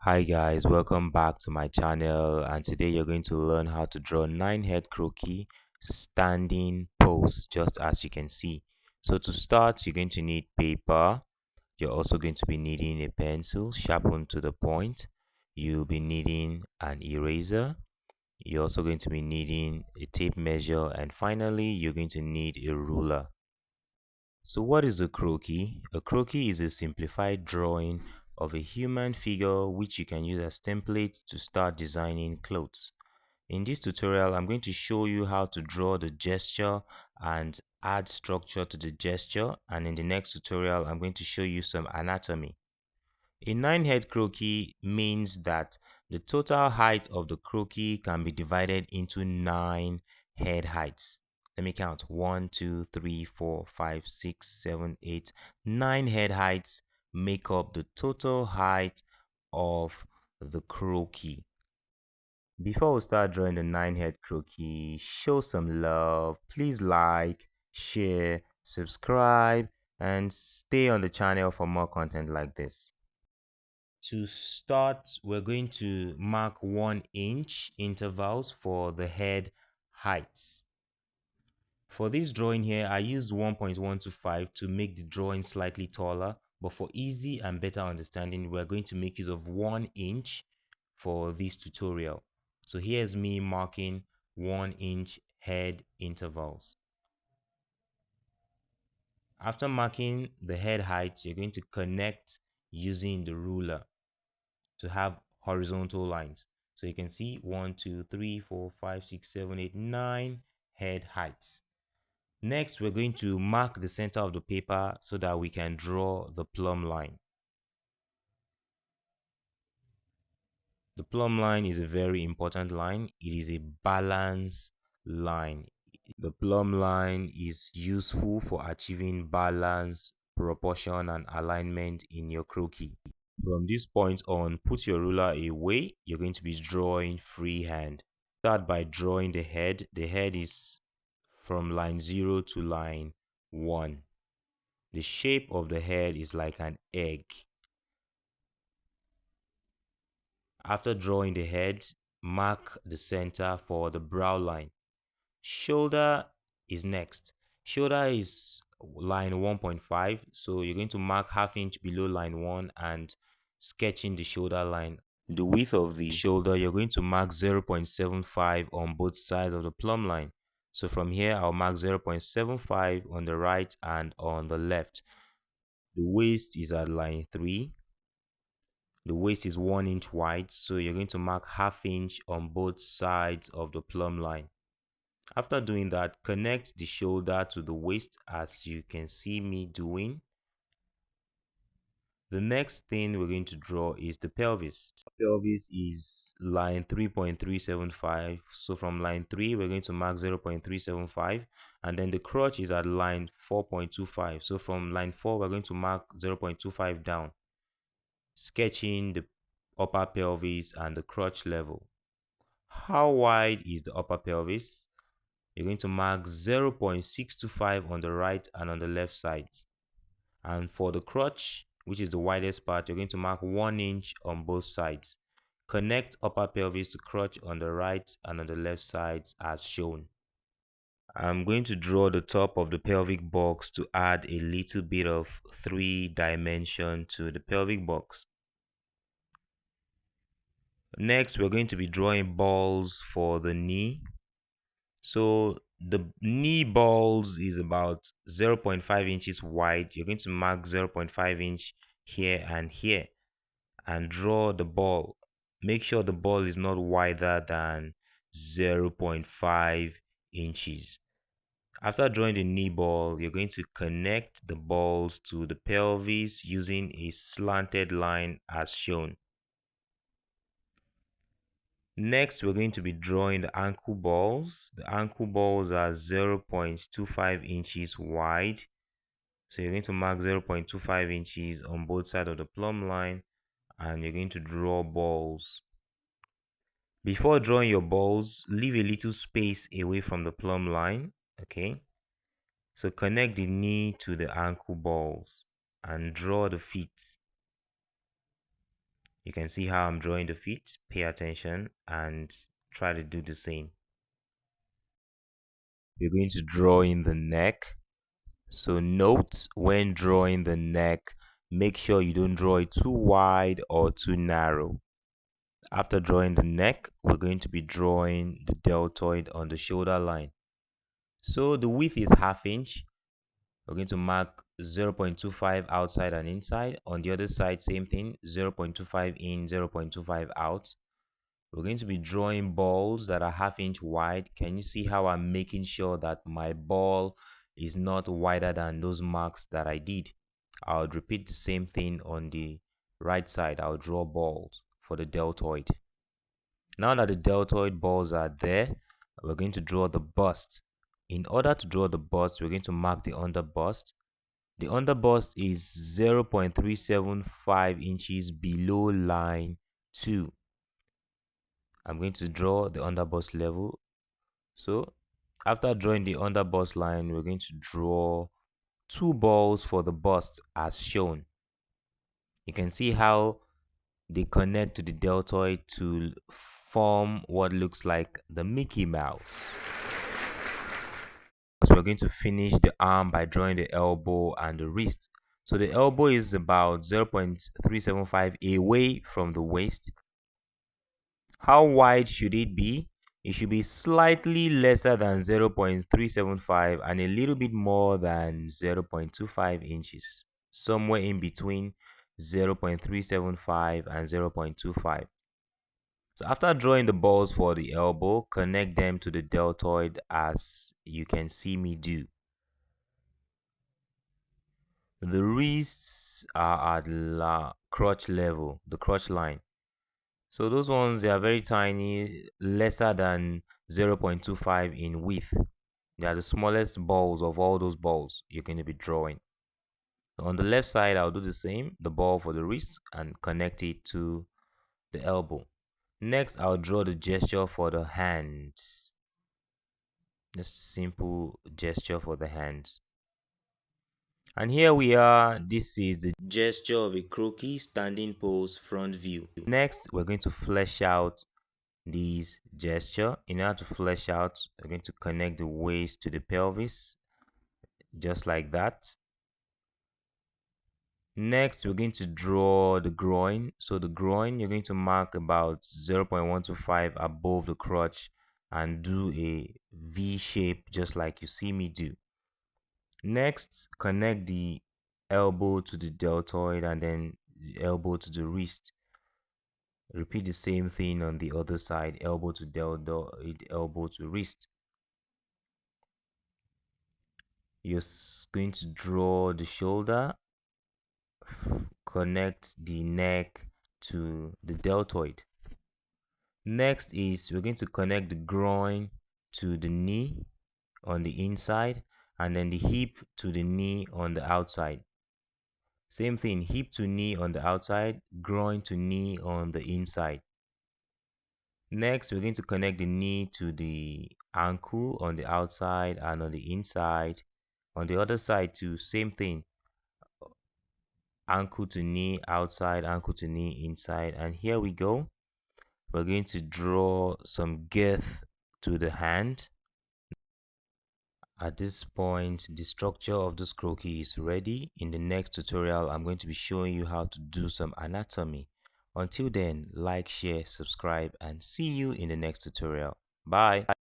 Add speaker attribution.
Speaker 1: Hi guys, welcome back to my channel, and today you're going to learn how to draw 9 head croquis standing pose, just as you can see. So to start, you're going to need paper. You're also going to be needing a pencil sharpened to the point. You'll be needing an eraser. You're also going to be needing a tape measure, and finally you're going to need a ruler. So what is a croquis? A croquis is a simplified drawing of a human figure which you can use as templates to start designing clothes. In this tutorial, I'm going to show you how to draw the gesture and add structure to the gesture, and in the next tutorial, I'm going to show you some anatomy. A 9 head croquis means that the total height of the croquis can be divided into 9 head heights. Let me count. 1, 2, 3, 4, 5, 6, 7, 8. 9 head heights make up the total height of the croquis. Before we start drawing the 9 head croquis, show some love. Please like, share, subscribe, and stay on the channel for more content like this. To start, we're going to mark 1 inch intervals for the head heights. For this drawing here, I used 1.125 to make the drawing slightly taller, but for easy and better understanding, we're going to make use of 1 inch for this tutorial. So here's me marking 1 inch head intervals. After marking the head heights, you're going to connect using the ruler to have horizontal lines. So you can see 1, 2, 3, 4, 5, 6, 7, 8, 9 head heights. Next, we're going to mark the center of the paper so that we can draw the plumb line. The plumb line is a very important line. It is a balance line. The plumb line is useful for achieving balance, proportion, and alignment in your croquis. From this point on, put your ruler away. You're going to be drawing freehand. Start by drawing the head. The head is from line 0 to line 1. The shape of the head is like an egg. After drawing the head, mark the center for the brow line. Shoulder is next. Shoulder is line 1.5, so you're going to mark ½ inch below line 1 and sketching the shoulder line. The width of the shoulder, you're going to mark 0.75 on both sides of the plumb line. So from here, I'll mark 0.75 on the right and on the left. The waist is at line 3. The waist is 1 inch wide, so you're going to mark ½ inch on both sides of the plumb line. After doing that, connect the shoulder to the waist as you can see me doing. The next thing we're going to draw is the pelvis. Pelvis is line 3.375. So from line 3, we're going to mark 0.375. And then the crotch is at line 4.25. So from line 4, we're going to mark 0.25 down, sketching the upper pelvis and the crotch level. How wide is the upper pelvis? You're going to mark 0.625 on the right and on the left sides. And for the crotch, which is the widest part, you're going to mark 1 inch on both sides. Connect upper pelvis to crotch on the right and on the left sides as shown. I'm going to draw the top of the pelvic box to add a little bit of 3 dimension to the pelvic box. Next, we're going to be drawing balls for the knee. So the knee balls is about 0.5 inches wide. You're going to mark 0.5 inch here and here and draw the ball. Make sure the ball is not wider than 0.5 inches. After drawing the knee ball, you're going to connect the balls to the pelvis using a slanted line as shown. Next, we're going to be drawing the ankle balls. The ankle balls are 0.25 inches wide. So you're going to mark 0.25 inches on both sides of the plumb line and you're going to draw balls. Before drawing your balls, leave a little space away from the plumb line. Okay. So connect the knee to the ankle balls and draw the feet. You can see how I'm drawing the feet. Pay attention and try to do the same. We're going to draw in the neck. So note when drawing the neck, make sure you don't draw it too wide or too narrow. After drawing the neck, we're going to be drawing the deltoid on the shoulder line. So the width is ½ inch. We're going to mark 0.25 outside and inside. On the other side, same thing, 0.25 in, 0.25 out. We're going to be drawing balls that are ½ inch wide. Can you see how I'm making sure that my ball is not wider than those marks that I did? I'll repeat the same thing on the right side. I'll draw balls for the deltoid. Now that the deltoid balls are there, we're going to draw the bust. In order to draw the bust, we're going to mark the under bust. The under bust is 0.375 inches below line 2. I'm going to draw the under bust level. So after drawing the under bust line, we're going to draw 2 balls for the bust as shown. You can see how they connect to the deltoid to form what looks like the Mickey Mouse. So we're going to finish the arm by drawing the elbow and the wrist. So the elbow is about 0.375 away from the waist. How wide should it be? It should be slightly lesser than 0.375 and a little bit more than 0.25 inches, somewhere in between 0.375 and 0.25. So after drawing the balls for the elbow, connect them to the deltoid as you can see me do. The wrists are at crotch level, the crotch line. So those ones, they are very tiny, lesser than 0.25 in width. They are the smallest balls of all those balls you're going to be drawing. On the left side, I'll do the same, the ball for the wrist, and connect it to the elbow. Next, I'll draw the gesture for the hands. Just simple gesture for the hands. And here we are. This is the gesture of a croquis standing pose front view. Next, we're going to flesh out this gesture. In order to flesh out, we're going to connect the waist to the pelvis, just like that. Next, we're going to draw the groin. So the groin, you're going to mark about 0.125 above the crotch and do a V shape, just like you see me do. Next, connect the elbow to the deltoid and then the elbow to the wrist. Repeat the same thing on the other side, elbow to deltoid, elbow to wrist. You're going to draw the shoulder, connect the neck to the deltoid. Next is we're going to connect the groin to the knee on the inside and then the hip to the knee on the outside. Same thing, hip to knee on the outside, groin to knee on the inside. Next, we're going to connect the knee to the ankle on the outside and on the inside. On the other side too, same thing. Ankle to knee outside, ankle to knee inside. And here we go. We're going to draw some girth to the hand. At this point, the structure of this croquis is ready. In the next tutorial, I'm going to be showing you how to do some anatomy. Until then, like, share, subscribe, and see you in the next tutorial. Bye.